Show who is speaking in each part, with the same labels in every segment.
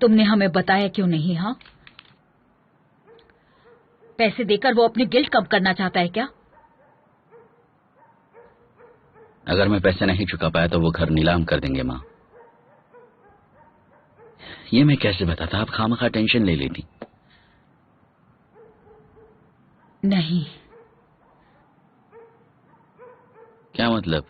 Speaker 1: तुमने हमें बताया क्यों नहीं? हाँ, पैसे देकर वो अपनी गिल्ट कम करना चाहता है क्या?
Speaker 2: अगर मैं पैसे नहीं चुका पाया तो वो घर नीलाम कर देंगे माँ। ये मैं कैसे बताता? आप खामखा टेंशन ले लेती।
Speaker 1: नहीं।
Speaker 2: क्या मतलब?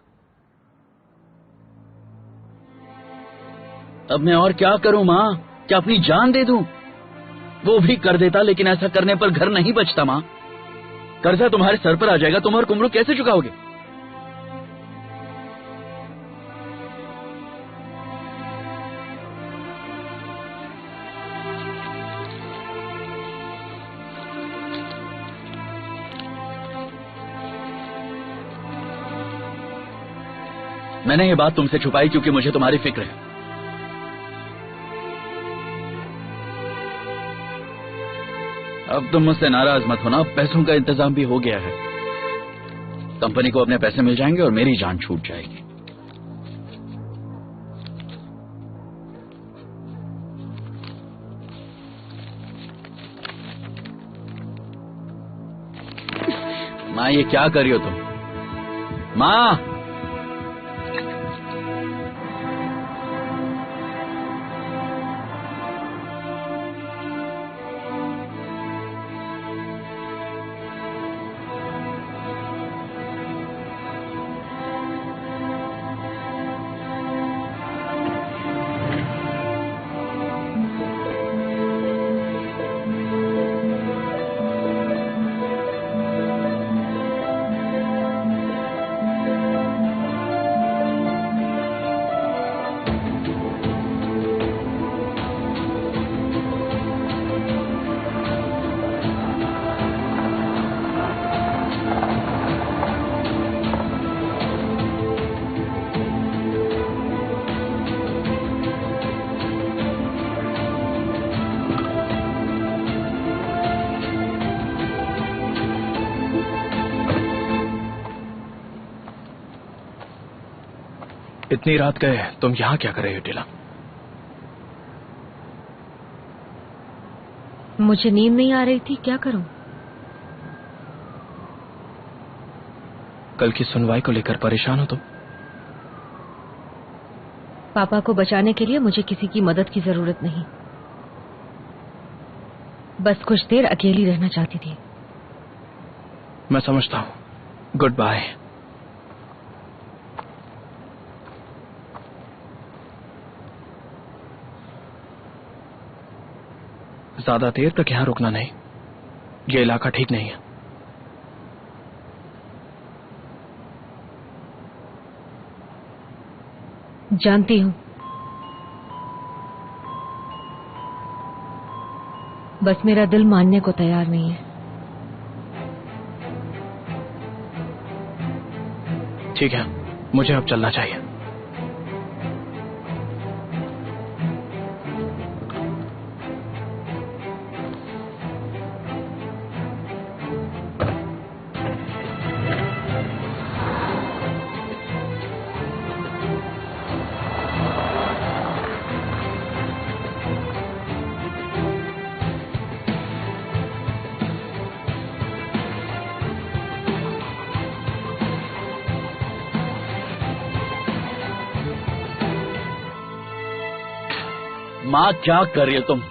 Speaker 2: अब मैं और क्या करूं माँ? क्या अपनी जान दे दूं? वो भी कर देता, लेकिन ऐसा करने पर घर नहीं बचता माँ। कर्जा तुम्हारे सर पर आ जाएगा, तुम और कुमरू कैसे चुकाओगे? मैंने ये बात तुमसे छुपाई क्योंकि मुझे तुम्हारी फिक्र है। अब तुम मुझसे नाराज मत होना, पैसों का इंतजाम भी हो गया है। कंपनी को अपने पैसे मिल जाएंगे और मेरी जान छूट जाएगी। माँ, ये क्या कर रही हो तुम? माँ,
Speaker 3: इतनी रात गए, तुम यहां क्या कर रहे हो टीला?
Speaker 4: मुझे नींद नहीं आ रही थी, क्या करूं?
Speaker 3: कल की सुनवाई को लेकर परेशान हो तुम?
Speaker 4: पापा को बचाने के लिए मुझे किसी की मदद की जरूरत नहीं, बस कुछ देर अकेली रहना चाहती थी।
Speaker 3: मैं समझता हूं। Good bye. ज्यादा देर तक यहां रुकना नहीं, यह इलाका ठीक नहीं है।
Speaker 4: जानती हूं, बस मेरा दिल मानने को तैयार नहीं है।
Speaker 3: ठीक है, मुझे अब चलना चाहिए।
Speaker 2: माँ, क्या कर रही हो तुम?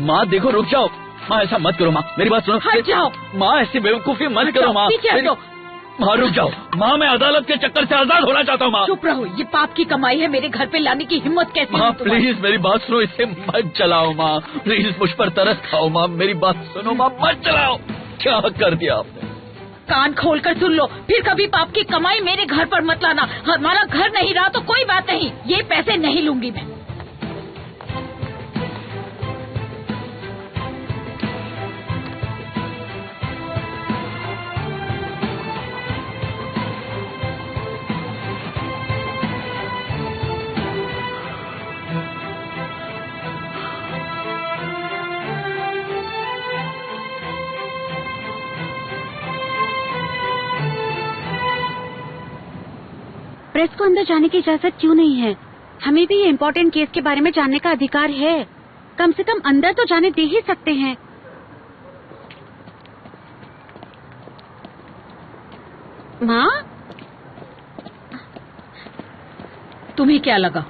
Speaker 2: माँ देखो, रुक जाओ। माँ ऐसा मत करो, माँ मेरी बात सुनो।
Speaker 1: हट जाओ।
Speaker 2: माँ ऐसी बेवकूफी मत करो माँ। माँ रुक जाओ। माँ मैं अदालत के चक्कर से आजाद होना चाहता हूँ। माँ
Speaker 1: चुप रहो, ये पाप की कमाई है, मेरे घर पे लाने की हिम्मत कैसे?
Speaker 2: माँ प्लीज मेरी बात सुनो, इसे मत चलाओ। माँ प्लीज मुझ पर तरस खाओ। माँ मेरी बात सुनो। माँ मत चलाओ। क्या कर दिया आपने?
Speaker 1: कान खोल कर सुन लो, फिर कभी पाप की कमाई मेरे घर पर मत लाना। हमारा घर नहीं रहा तो कोई बात नहीं, ये पैसे नहीं लूंगी मैं।
Speaker 5: प्रेस को अंदर जाने की इजाजत क्यों नहीं है? हमें भी ये इम्पोर्टेंट केस के बारे में जानने का अधिकार है। कम से कम अंदर तो जाने दे ही सकते हैं। माँ,
Speaker 1: तुम्हें क्या लगा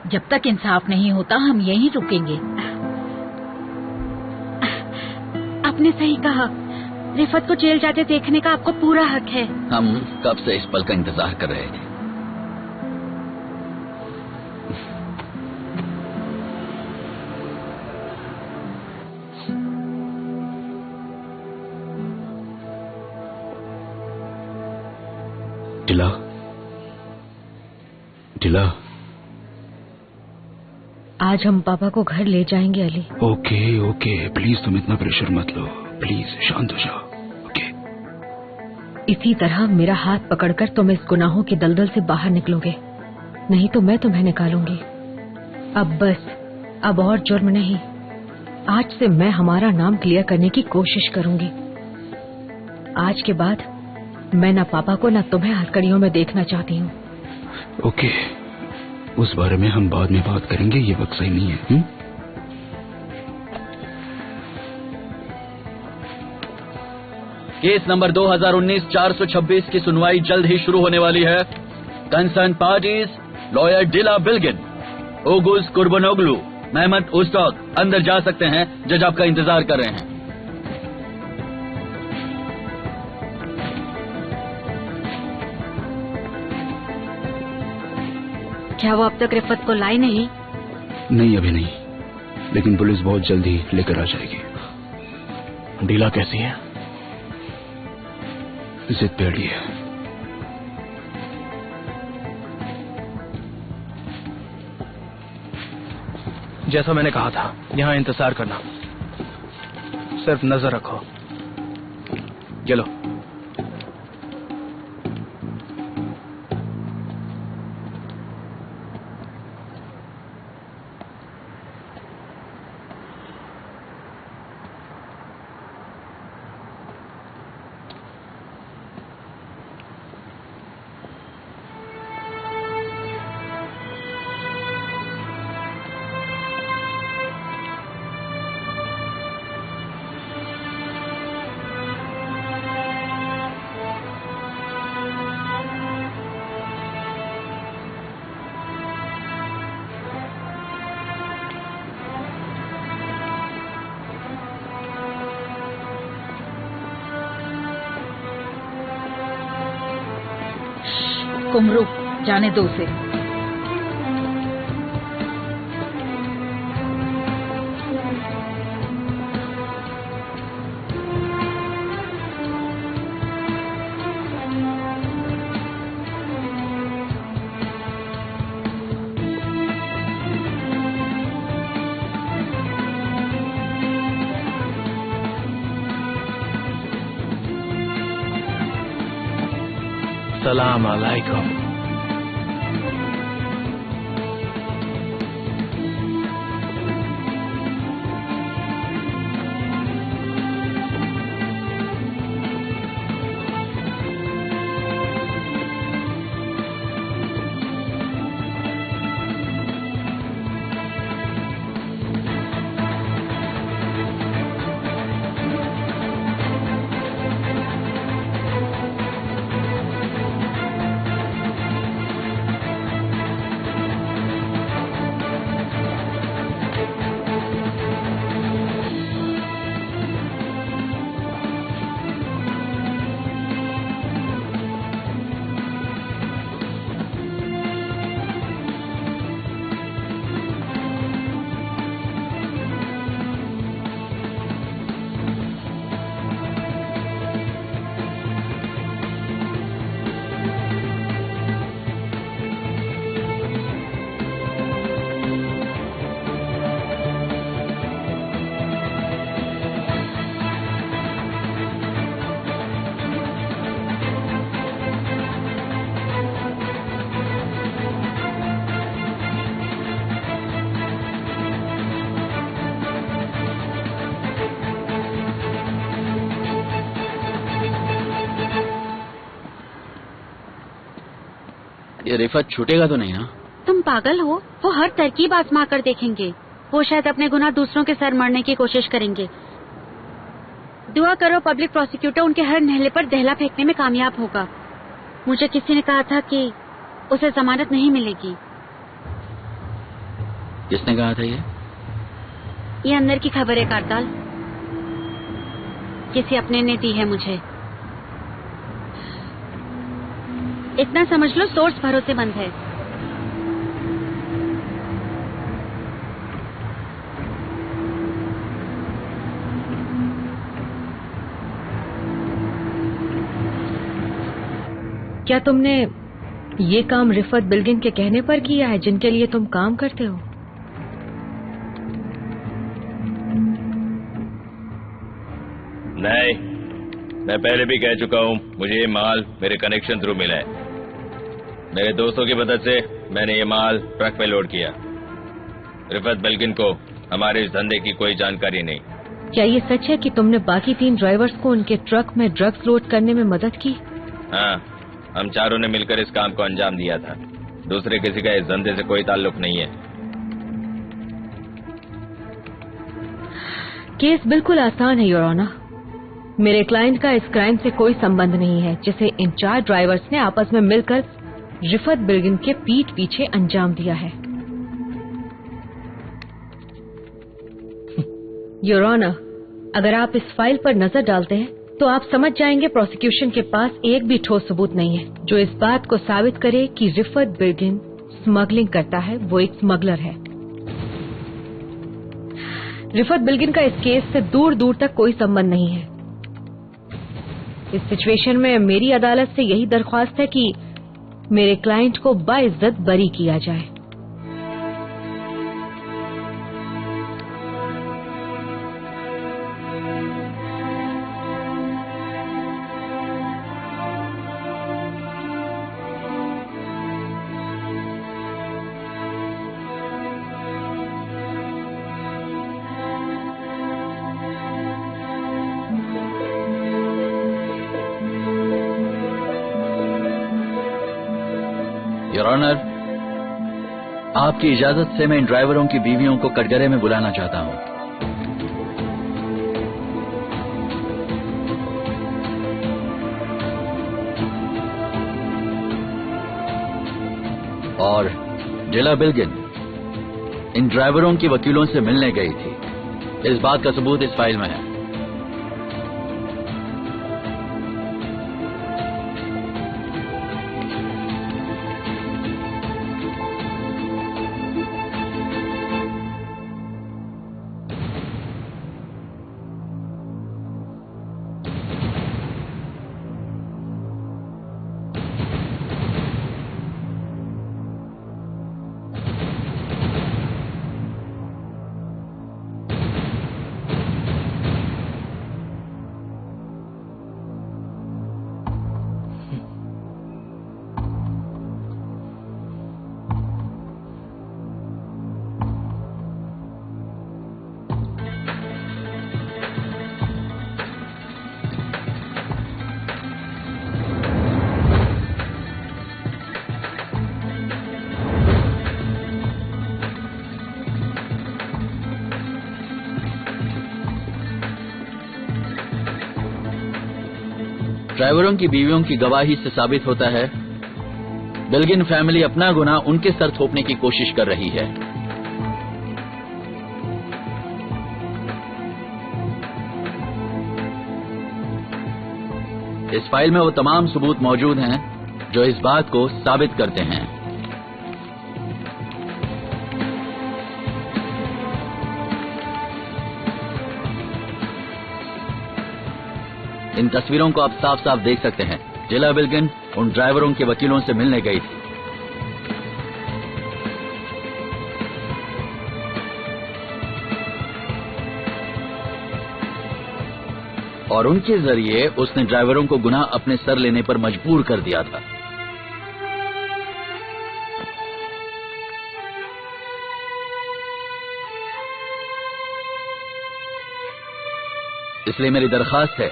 Speaker 1: जब तक इंसाफ नहीं होता हम यहीं रुकेंगे?
Speaker 5: आपने सही कहा। रिफत को जेल जाते देखने का आपको पूरा हक है।
Speaker 2: हम कब से इस पल का इंतजार कर रहे थे।
Speaker 6: टिला, टिला,
Speaker 4: आज हम पापा को घर ले जाएंगे अली।
Speaker 6: ओके ओके, प्लीज तुम इतना प्रेशर मत लो, प्लीज शांत हो जाओ। ओके,
Speaker 4: इसी तरह मेरा हाथ पकड़कर तुम इस गुनाहों के दलदल से बाहर निकलोगे, नहीं तो मैं तुम्हें निकालूंगी। अब बस, अब और जुर्म नहीं। आज से मैं हमारा नाम क्लियर करने की कोशिश करूंगी। आज के बाद मैं ना पापा को ना तुम्हें हथकड़ियों में देखना चाहती हूँ।
Speaker 6: ओके, उस बारे में हम बाद में बात करेंगे, ये वक्त सही नहीं है।
Speaker 2: केस नंबर 2019-426 की सुनवाई जल्द ही शुरू होने वाली है। कंसर्न पार्टीज लॉयर डिला बिल्गिन, ओगुस कुर्बनोगलू, मेहमद उस्ताद अंदर जा सकते हैं। जज आपका इंतजार कर रहे हैं।
Speaker 5: क्या वो अब तक रिफत को लाई नहीं?
Speaker 6: नहीं, अभी नहीं, लेकिन पुलिस बहुत जल्दी लेकर आ जाएगी।
Speaker 3: डीला कैसी है?
Speaker 6: जिद पे अड़ी है।
Speaker 3: जैसा मैंने कहा था, यहाँ इंतजार करना, सिर्फ नजर रखो। चलो।
Speaker 1: कुमरू, जाने दो उसे।
Speaker 3: सलाम अलैकुम।
Speaker 2: ये रिफत छूटेगा तो नहीं ना?
Speaker 5: तुम पागल हो? वो हर तरकीब आजमा कर देखेंगे। वो शायद अपने गुनाह दूसरों के सर मरने की कोशिश करेंगे। दुआ करो पब्लिक प्रोसिक्यूटर उनके हर नहले पर दहला फेंकने में कामयाब होगा। मुझे किसी ने कहा था कि उसे जमानत नहीं मिलेगी।
Speaker 2: किसने कहा था
Speaker 5: ये अंदर की खबर है कारताल, किसी अपने ने दी है मुझे। इतना समझ लो सोर्स भरोसेमंद है।
Speaker 4: क्या तुमने ये काम रिफत बिल्गिन के कहने पर किया है जिनके लिए तुम काम करते हो?
Speaker 7: नहीं, मैं पहले भी कह चुका हूँ, मुझे ये माल मेरे कनेक्शन थ्रू मिला है। मेरे दोस्तों की मदद से मैंने ये माल ट्रक में लोड किया। रिफत बिल्गिन को हमारे इस धंधे की कोई जानकारी नहीं।
Speaker 4: क्या ये सच है कि तुमने बाकी 3 ड्राइवर्स को उनके ट्रक में ड्रग्स लोड करने में मदद की?
Speaker 7: हाँ, हम चारों ने मिलकर इस काम को अंजाम दिया था। दूसरे किसी का इस धंधे से कोई ताल्लुक नहीं है।
Speaker 4: केस बिल्कुल आसान है योर ऑनर। मेरे क्लाइंट का इस क्राइम से कोई संबंध नहीं है जिसे इन 4 ड्राइवर्स ने आपस में मिलकर रिफत बिल्गिन के पीठ पीछे अंजाम दिया है। योर ऑनर, अगर आप इस फाइल पर नजर डालते हैं तो आप समझ जाएंगे प्रोसिक्यूशन के पास एक भी ठोस सबूत नहीं है जो इस बात को साबित करे कि रिफत बिल्गिन स्मगलिंग करता है, वो एक स्मगलर है। रिफत बिल्गिन का इस केस से दूर दूर तक कोई संबंध नहीं है। इस सिचुएशन में मेरी अदालत से यही दरख्वास्त है कि मेरे क्लाइंट को बाइज्जत बरी किया जाए।
Speaker 2: योर ऑनर, आपकी इजाजत से मैं इन ड्राइवरों की बीवियों को कटघरे में बुलाना चाहता हूं। और डिला बिल्गिन इन ड्राइवरों की वकीलों से मिलने गई थी। इस बात का सबूत इस फाइल में है। ड्राइवरों की बीवियों की गवाही से साबित होता है बिल्गिन फैमिली अपना गुनाह उनके सर थोपने की कोशिश कर रही है। इस फाइल में वो तमाम सबूत मौजूद हैं जो इस बात को साबित करते हैं। इन तस्वीरों को आप साफ साफ देख सकते हैं। डिला बिल्गिन उन ड्राइवरों के वकीलों से मिलने गई थी। और उनके जरिए उसने ड्राइवरों को गुनाह अपने सर लेने पर मजबूर कर दिया था। इसलिए मेरी दरखास्त है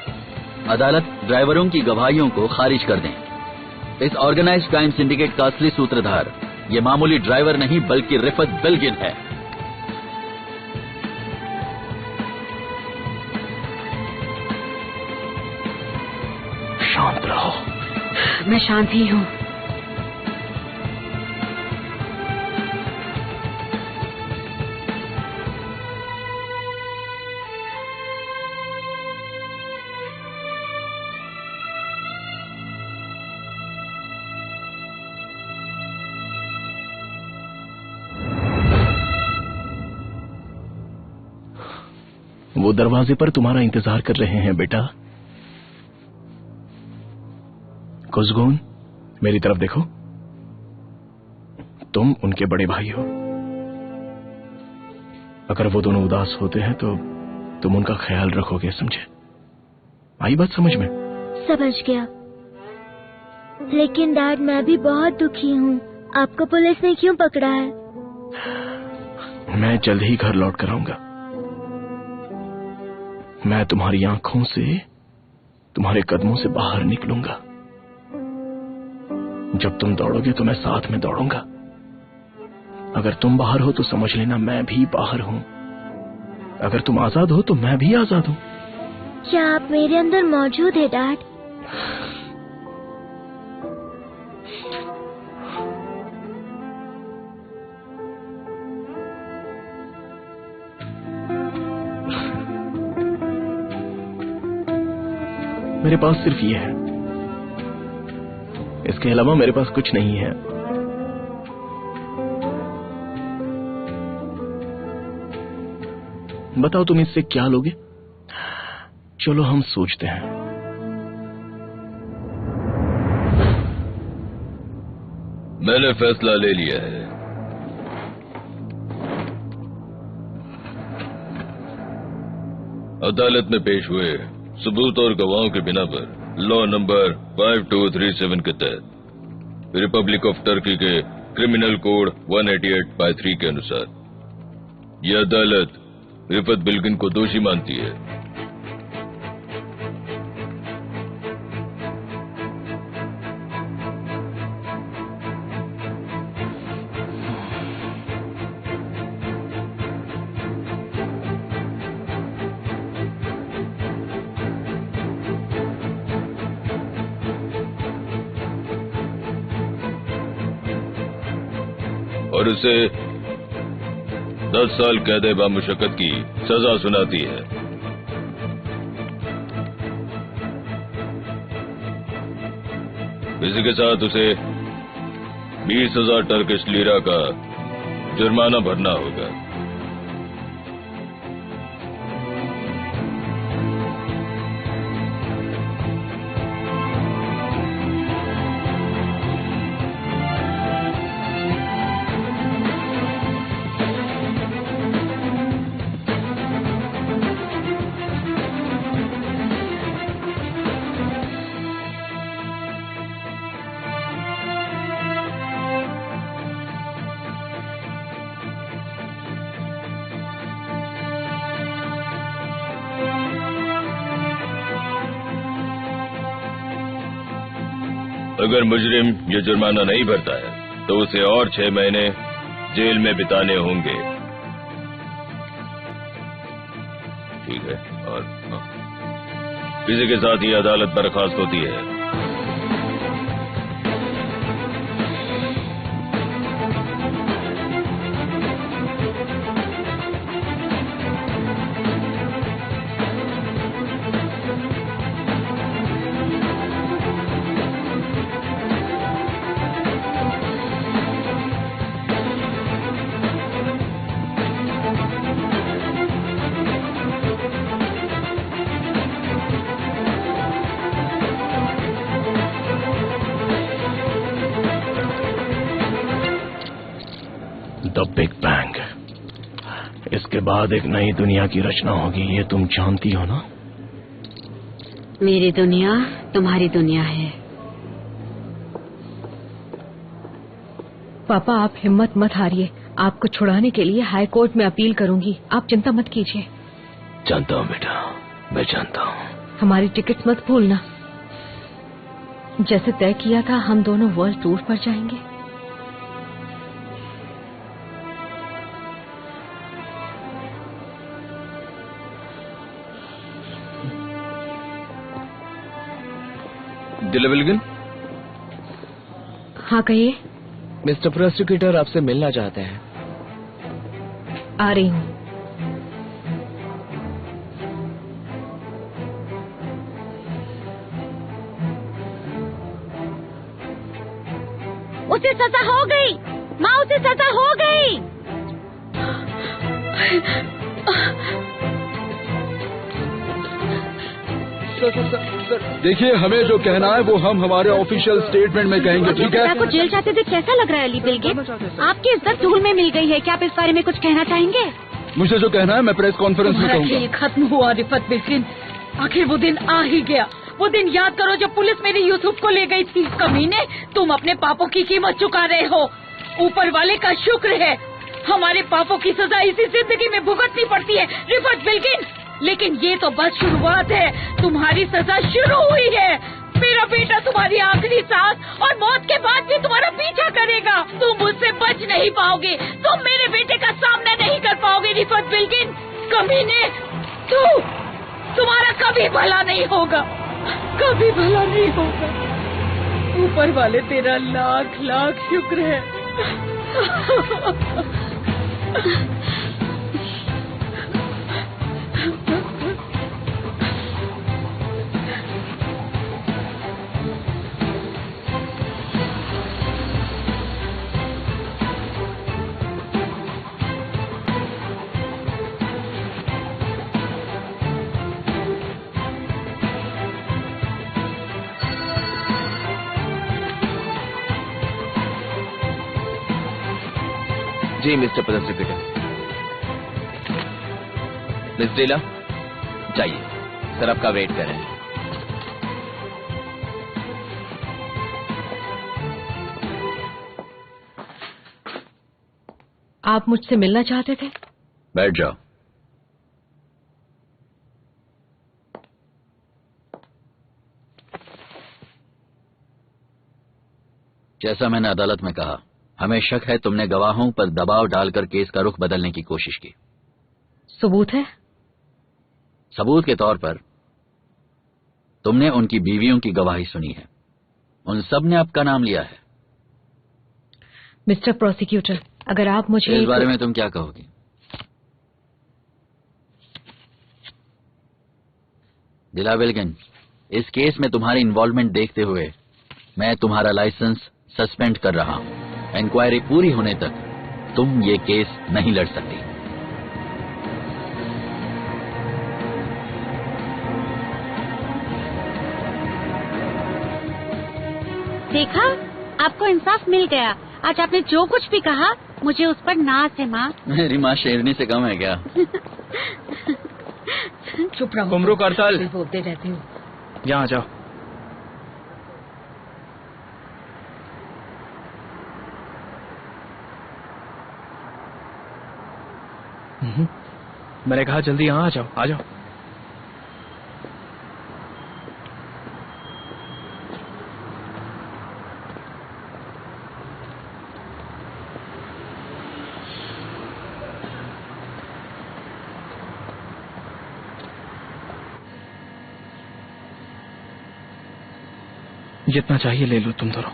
Speaker 2: अदालत ड्राइवरों की गवाहियों को खारिज कर दें। इस ऑर्गेनाइज्ड क्राइम सिंडिकेट का असली सूत्रधार ये मामूली ड्राइवर नहीं बल्कि रिफत बिल्गिन है।
Speaker 3: शांत रहो।
Speaker 5: मैं शांत ही हूँ।
Speaker 3: वो दरवाजे पर तुम्हारा इंतजार कर रहे हैं बेटा। कुज़गुन, मेरी तरफ देखो। तुम उनके बड़े भाई हो। अगर वो दोनों उदास होते हैं तो तुम उनका ख्याल रखोगे, समझे? आई बात समझ में?
Speaker 8: समझ गया। लेकिन डैड, मैं भी बहुत दुखी हूँ। आपको पुलिस ने क्यों पकड़ा है?
Speaker 3: मैं जल्द ही घर लौट कर आऊंगा। मैं तुम्हारी आंखों से, तुम्हारे कदमों से बाहर निकलूंगा। जब तुम दौड़ोगे तो मैं साथ में दौड़ूंगा। अगर तुम बाहर हो तो समझ लेना मैं भी बाहर हूं। अगर तुम आजाद हो तो मैं भी आजाद हूं।
Speaker 8: क्या आप मेरे अंदर मौजूद है डैड?
Speaker 3: मेरे पास सिर्फ ये है, इसके अलावा मेरे पास कुछ नहीं है। बताओ तुम इससे क्या लोगे? चलो हम सोचते हैं।
Speaker 7: मैंने फैसला ले लिया है। अदालत में पेश हुए सबूत और गवाहों के बिना पर लॉ नंबर 5237 के तहत रिपब्लिक ऑफ टर्की के क्रिमिनल कोड 188/3 के अनुसार यह अदालत रिफत बिल्गिन को दोषी मानती है। और उसे 10 साल कैद बामुशक्कत की सजा सुनाती है। इसी के साथ उसे 20,000 टर्किश लीरा का जुर्माना भरना होगा। अगर मुजरिम ये जुर्माना नहीं भरता है तो उसे और 6 महीने जेल में बिताने होंगे। ठीक है, और इसी के साथ ही अदालत बर्खास्त होती है।
Speaker 3: The big bang. इसके बाद एक नई दुनिया की रचना होगी, ये तुम जानती हो ना?
Speaker 5: मेरी दुनिया तुम्हारी दुनिया है।
Speaker 4: पापा, आप हिम्मत मत हारिए। आपको छुड़ाने के लिए हाई कोर्ट में अपील करूंगी। आप चिंता मत कीजिए।
Speaker 3: जानता हूँ बेटा, मैं जानता हूँ।
Speaker 4: हमारी टिकट मत भूलना। जैसे तय किया था, हम दोनों वर्ल्ड टूर पर जाएंगे।
Speaker 6: दिला बिल्किन।
Speaker 4: हाँ कहिए।
Speaker 3: मिस्टर प्रोसिक्यूटर आपसे मिलना चाहते हैं।
Speaker 4: आ रही हूँ।
Speaker 5: उसे सजा हो गई माँ, उसे सजा हो गई।
Speaker 6: देखिए, हमें जो कहना है वो हम हमारे ऑफिशियल स्टेटमेंट में कहेंगे, ठीक है?
Speaker 5: आपको जेल जाते थे कैसा लग रहा है अली बिल्किन? आपकी इज्जत धूल में मिल गई है। क्या आप इस बारे में कुछ कहना चाहेंगे?
Speaker 6: मुझे जो कहना है मैं प्रेस कॉन्फ्रेंस में
Speaker 1: तुम्हारा
Speaker 6: कहूँगा।
Speaker 1: खेल खत्म हुआ रिफत बिल्किन। आखिर वो दिन आ ही गया। वो दिन याद करो जब पुलिस मेरी यूसुफ को ले गई थी। कमीने, तुम अपने पापों की कीमत चुका रहे हो। ऊपर वाले का शुक्र है हमारे पापों की सजा इसी जिंदगी में भुगतनी पड़ती है रिफत बिल्किन। लेकिन ये तो बस शुरुआत है, तुम्हारी सजा शुरू हुई है। मेरा बेटा तुम्हारी आखिरी सांस और मौत के बाद भी तुम्हारा पीछा करेगा। तुम मुझसे बच नहीं पाओगे, तुम मेरे बेटे का सामना नहीं कर पाओगे रिफत बिल्किन। कमीने, तुम्हारा कभी भला नहीं होगा, कभी भला नहीं होगा। ऊपर वाले तेरा लाख लाख शुक्र है।
Speaker 9: जी मिस्टर प्रोसिक्यूटर। मिस डेला, जाइए, सर आपका वेट कर रहे हैं।
Speaker 4: आप मुझसे मिलना चाहते थे?
Speaker 2: बैठ जाओ। जैसा मैंने अदालत में कहा, हमें शक है तुमने गवाहों पर दबाव डालकर केस का रुख बदलने की कोशिश की।
Speaker 4: सबूत है?
Speaker 2: सबूत के तौर पर तुमने उनकी बीवियों की गवाही सुनी है। उन सब ने आपका नाम लिया है।
Speaker 4: मिस्टर प्रोसिक्यूटर, अगर आप मुझे
Speaker 2: इस बारे में तुम क्या कहोगी? दिला बिल्किन, इस केस में तुम्हारी इन्वॉल्वमेंट देखते हुए मैं तुम्हारा लाइसेंस सस्पेंड कर रहा हूं। इंक्वायरी पूरी होने तक तुम ये केस नहीं लड़ सकती।
Speaker 5: देखा, आपको इंसाफ मिल गया। आज आपने जो कुछ भी कहा मुझे उस पर नाज है माँ।
Speaker 2: मेरी माँ शेरनी से कम है क्या?
Speaker 1: चुप रहो।
Speaker 3: कुमरू करताल,
Speaker 1: बोलते रहते हो।
Speaker 3: यहाँ आ जाओ। मैंने कहा जल्दी यहाँ आ जाओ, आ जाओ। जितना चाहिए ले लो तुम दोनों।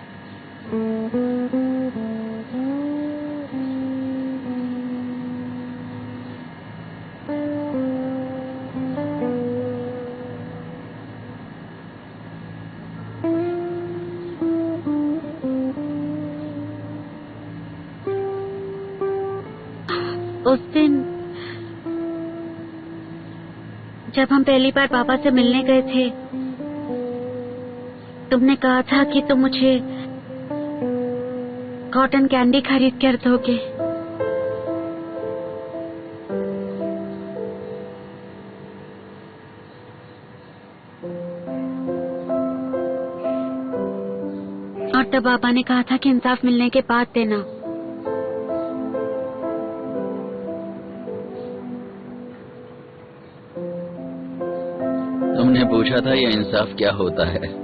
Speaker 5: उस दिन जब हम पहली बार पापा से मिलने गए थे, तुमने कहा था कि तुम मुझे कॉटन कैंडी खरीद कर दोगे। और तब पापा ने कहा था कि इंसाफ मिलने के बाद देना।
Speaker 2: तुमने पूछा था ये इंसाफ क्या होता है?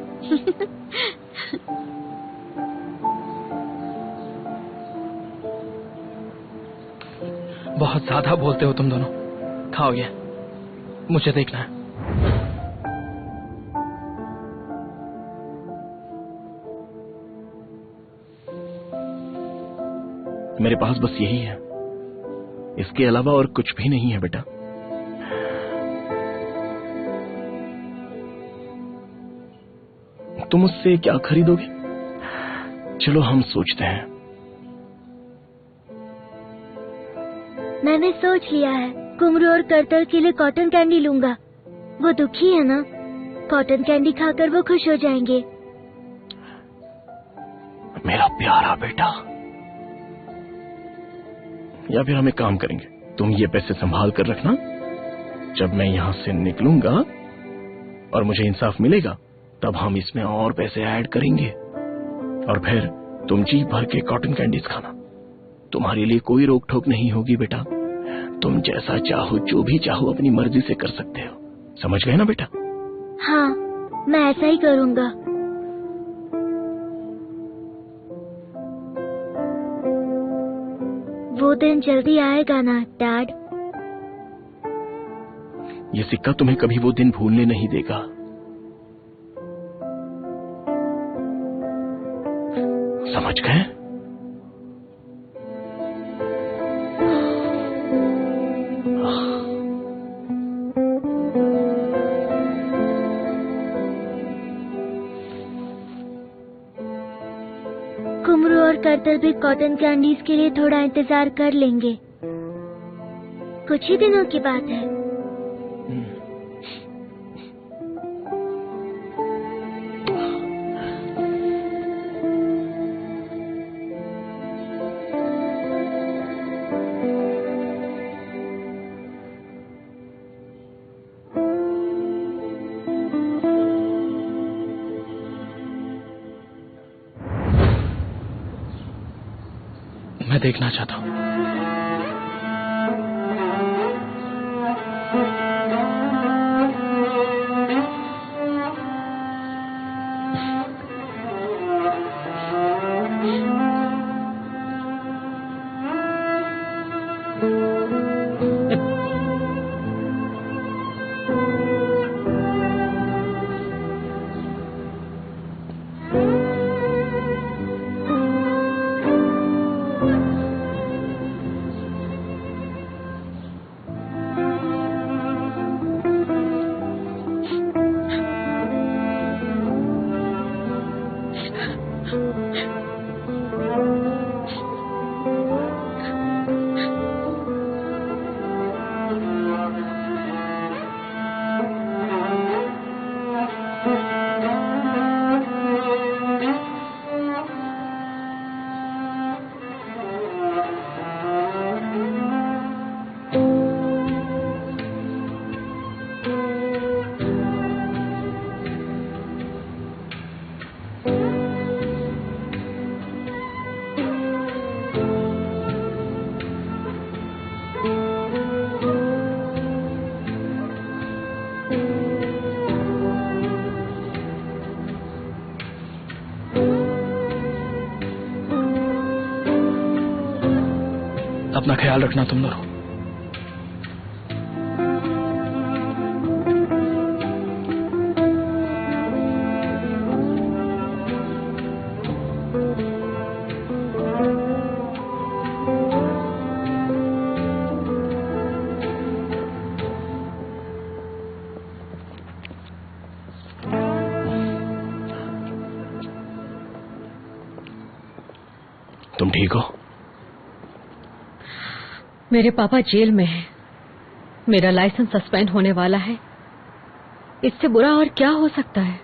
Speaker 3: बहुत ज्यादा बोलते हो तुम दोनों। खाओ ये, मुझे देखना है। मेरे पास बस यही है, इसके अलावा और कुछ भी नहीं है बेटा। तुम उससे क्या खरीदोगे? चलो हम सोचते हैं।
Speaker 8: मैंने सोच लिया है, कुमरू और करतल के लिए कॉटन कैंडी लूंगा। वो दुखी है ना, कॉटन कैंडी खाकर वो खुश हो जाएंगे।
Speaker 3: मेरा प्यारा बेटा। या फिर हम एक काम करेंगे, तुम ये पैसे संभाल कर रखना, जब मैं यहां से निकलूंगा और मुझे इंसाफ मिलेगा तब हम इसमें और पैसे ऐड करेंगे और फिर तुम जी भर के कॉटन कैंडीज खाना। तुम्हारे लिए कोई रोक टोक नहीं होगी बेटा, तुम जैसा चाहो जो भी चाहो अपनी मर्जी से कर सकते हो। समझ गए ना बेटा?
Speaker 8: हाँ, मैं ऐसा ही करूंगा। वो दिन जल्दी आएगा ना डैड?
Speaker 3: ये सिक्का तुम्हें कभी वो दिन भूलने नहीं देगा। समझ गए?
Speaker 8: कुमरू और करतल भी कॉटन कैंडीज के लिए थोड़ा इंतजार कर लेंगे, कुछ ही दिनों की बात है।
Speaker 3: मैं देखना चाहता हूं। अपना ख्याल रखना तुम दोनों। तुम ठीक हो?
Speaker 4: मेरे पापा जेल में हैं। मेरा लाइसेंस सस्पेंड होने वाला है। इससे बुरा और क्या हो सकता है?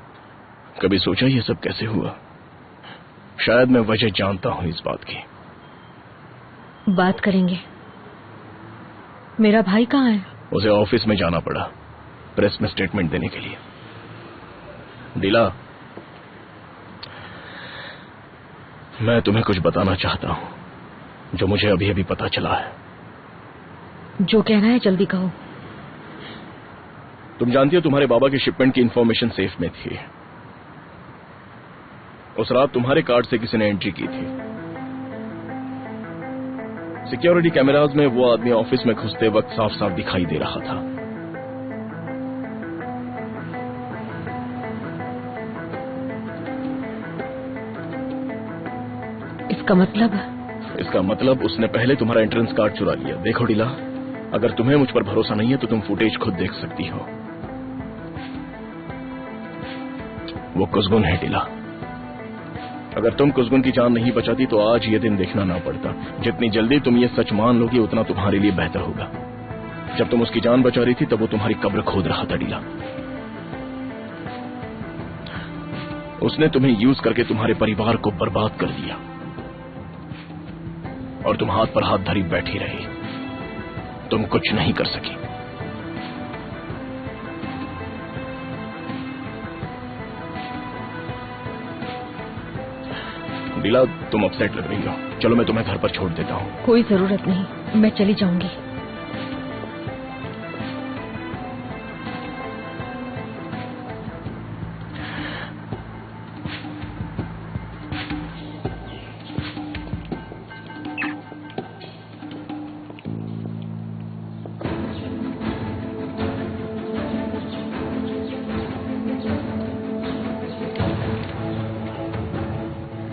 Speaker 3: कभी सोचा ये सब कैसे हुआ? शायद मैं वजह जानता हूं इस बात की।
Speaker 4: बात करेंगे। मेरा भाई कहाँ है?
Speaker 3: उसे ऑफिस में जाना पड़ा प्रेस में स्टेटमेंट देने के लिए। डीला, मैं तुम्हें कुछ बताना चाहता हूं जो मुझे अभी अभी पता चला है।
Speaker 4: जो कहना है जल्दी कहो।
Speaker 3: तुम जानती हो तुम्हारे बाबा की शिपमेंट की इंफॉर्मेशन सेफ में थी। उस रात तुम्हारे कार्ड से किसी ने एंट्री की थी। सिक्योरिटी कैमराज में वो आदमी ऑफिस में घुसते वक्त साफ साफ दिखाई दे रहा था।
Speaker 4: इसका मतलब
Speaker 3: इसका मतलब उसने पहले तुम्हारा एंट्रेंस कार्ड चुरा लिया। देखो डीला, अगर तुम्हें मुझ पर भरोसा नहीं है तो तुम फुटेज खुद देख सकती हो। वो कुसगुन है डीला। अगर तुम कुसगुन की जान नहीं बचाती तो आज ये दिन देखना ना पड़ता। जितनी जल्दी तुम ये सच मान लोगी उतना तुम्हारे लिए बेहतर होगा। जब तुम उसकी जान बचा रही थी तब वो तुम्हारी कब्र खोद रहा था डीला। उसने तुम्हें यूज करके तुम्हारे परिवार को बर्बाद कर दिया और तुम हाथ पर हाथ धरी बैठी रही। तुम कुछ नहीं कर सकी। डीला, तुम अपसेट लग रही हो। चलो मैं तुम्हें घर पर छोड़ देता हूँ।
Speaker 4: कोई जरूरत नहीं, मैं चली जाऊंगी।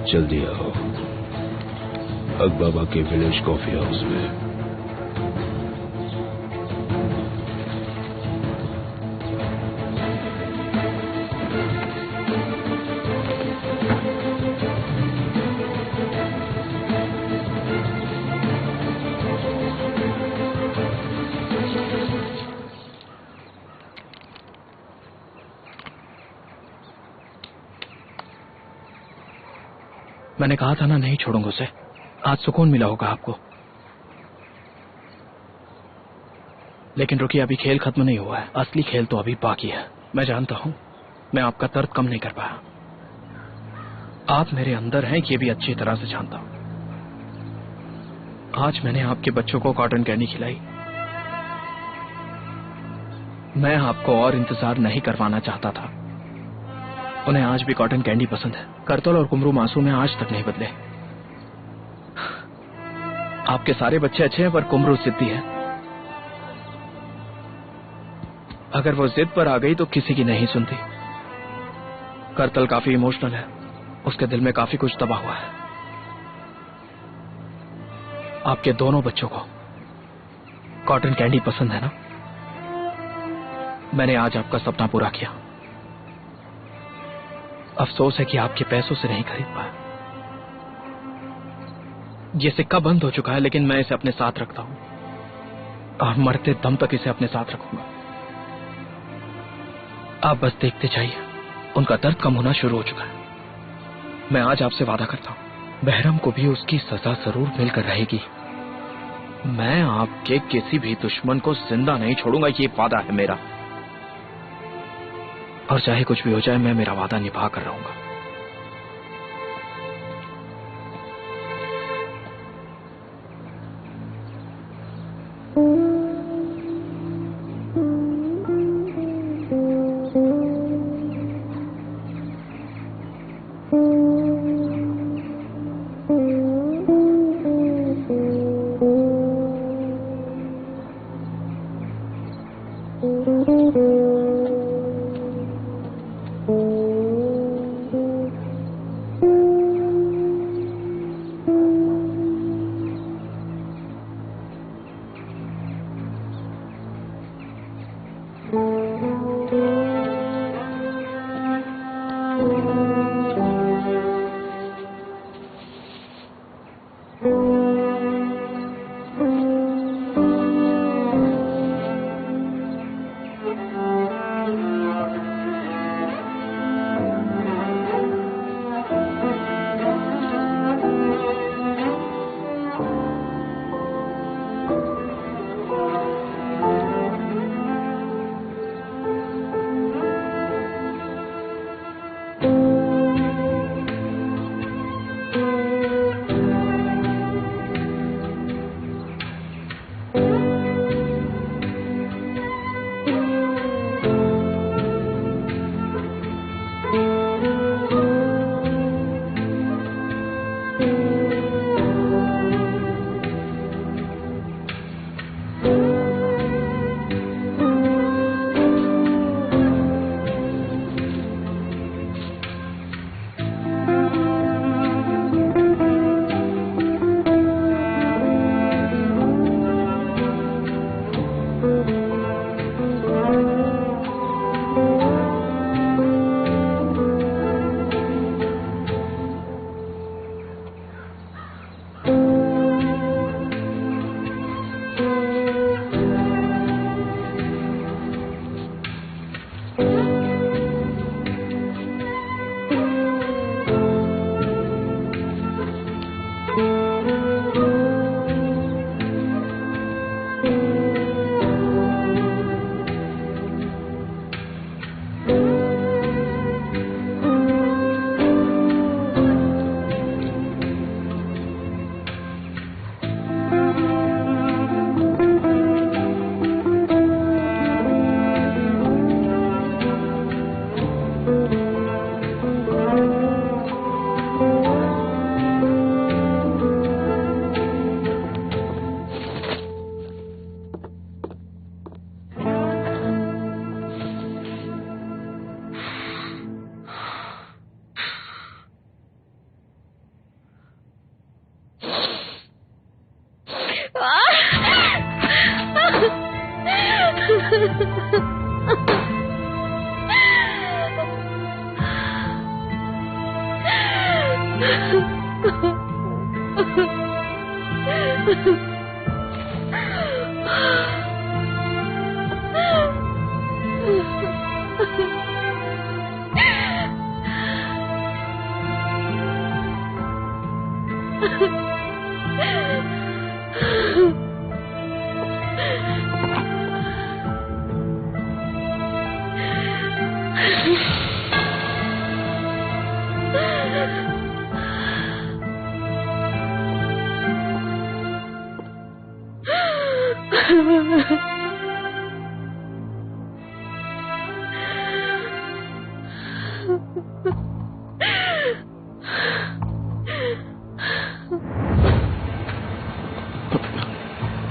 Speaker 6: जल्दी आओ हक बाबा के विलेज कॉफी हाउस में।
Speaker 3: मैंने कहा था ना नहीं छोड़ूंगा उसे। आज सुकून मिला होगा आपको। लेकिन रुकिए, अभी खेल खत्म नहीं हुआ है। असली खेल तो अभी बाकी है। मैं जानता हूं मैं आपका दर्द कम नहीं कर पाया। आप मेरे अंदर हैं ये भी अच्छी तरह से जानता हूं। आज मैंने आपके बच्चों को कॉटन कैंडी खिलाई। मैं आपको और इंतजार नहीं करवाना चाहता था। उन्हें आज भी कॉटन कैंडी पसंद है। करतल और कुमरू मासूम ने आज तक नहीं बदले। आपके सारे बच्चे अच्छे हैं पर कुमरू जिद्दी है। अगर वो जिद पर आ गई तो किसी की नहीं सुनती। करतल काफी इमोशनल है। उसके दिल में काफी कुछ दबा हुआ है। आपके दोनों बच्चों को कॉटन कैंडी पसंद है ना? मैंने आज आपका सपना पूरा किया। अफसोस है कि आपके पैसों से नहीं खरीद पाया। ये सिक्का बंद हो चुका है लेकिन मैं इसे अपने साथ रखता हूं और मरते दम तक इसे अपने साथ रखूंगा। आप बस देखते जाइए, उनका दर्द कम होना शुरू हो चुका है। मैं आज आपसे वादा करता हूं बहरम को भी उसकी सजा जरूर मिलकर रहेगी। मैं आपके किसी भी दुश्मन को जिंदा नहीं छोड़ूंगा, ये वादा है मेरा। और चाहे कुछ भी हो जाए मैं मेरा वादा निभा कर रहूंगा।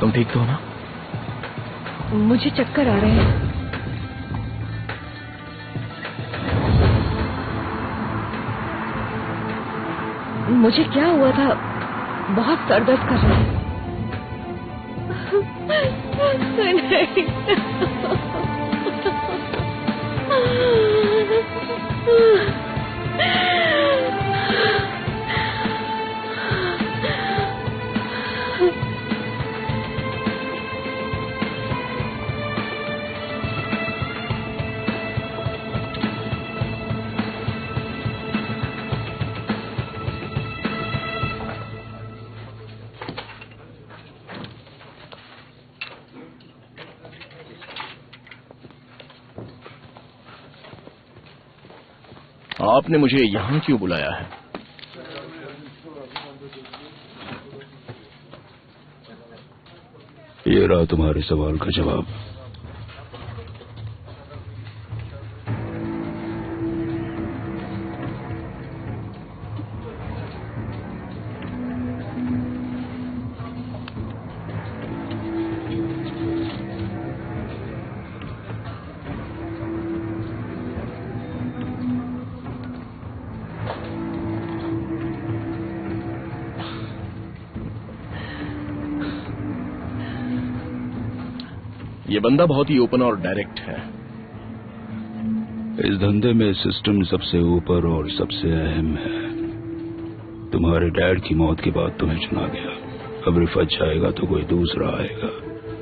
Speaker 3: तुम ठीक तो हो ना?
Speaker 4: मुझे चक्कर आ रहे हैं। मुझे क्या हुआ था? बहुत सर दर्द कर रहा है।
Speaker 3: आपने मुझे यहाँ क्यों बुलाया है?
Speaker 6: ये रहा तुम्हारे सवाल का जवाब।
Speaker 3: ये बंदा बहुत ही ओपन और डायरेक्ट है।
Speaker 6: इस धंधे में सिस्टम सबसे ऊपर और सबसे अहम है। तुम्हारे डैड की मौत के बाद तुम्हें चुना गया। अब रिफत जाएगा तो कोई दूसरा आएगा,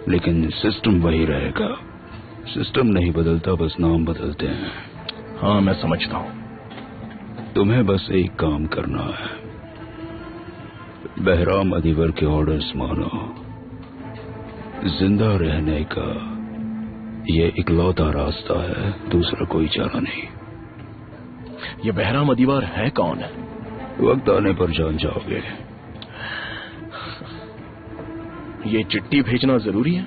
Speaker 6: लेकिन सिस्टम वही रहेगा। सिस्टम नहीं बदलता, बस नाम बदलते हैं।
Speaker 3: हाँ, मैं समझता हूँ।
Speaker 6: तुम्हें बस एक काम करना है, बहराम अदीवर के ऑर्डर्स मानो। जिंदा रहने का ये इकलौता रास्ता है, दूसरा कोई चारा नहीं।
Speaker 3: ये बहराम अदीवर है कौन?
Speaker 6: वक्त आने पर जान जाओगे।
Speaker 3: ये चिट्ठी भेजना जरूरी है?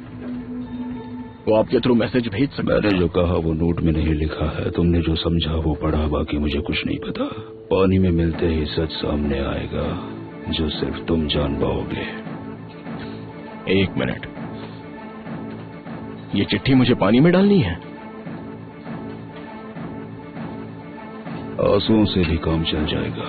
Speaker 3: वो आपके थ्रू मैसेज भेज सकता है?
Speaker 6: मैंने जो कहा वो नोट में नहीं लिखा है। तुमने जो समझा वो पढ़ा, बाकी मुझे कुछ नहीं पता। पानी में मिलते ही सच सामने आएगा, जो सिर्फ तुम जान पाओगे।
Speaker 3: एक मिनट, ये चिट्ठी मुझे पानी में डालनी है?
Speaker 6: आंसुओं से भी काम चल जाएगा।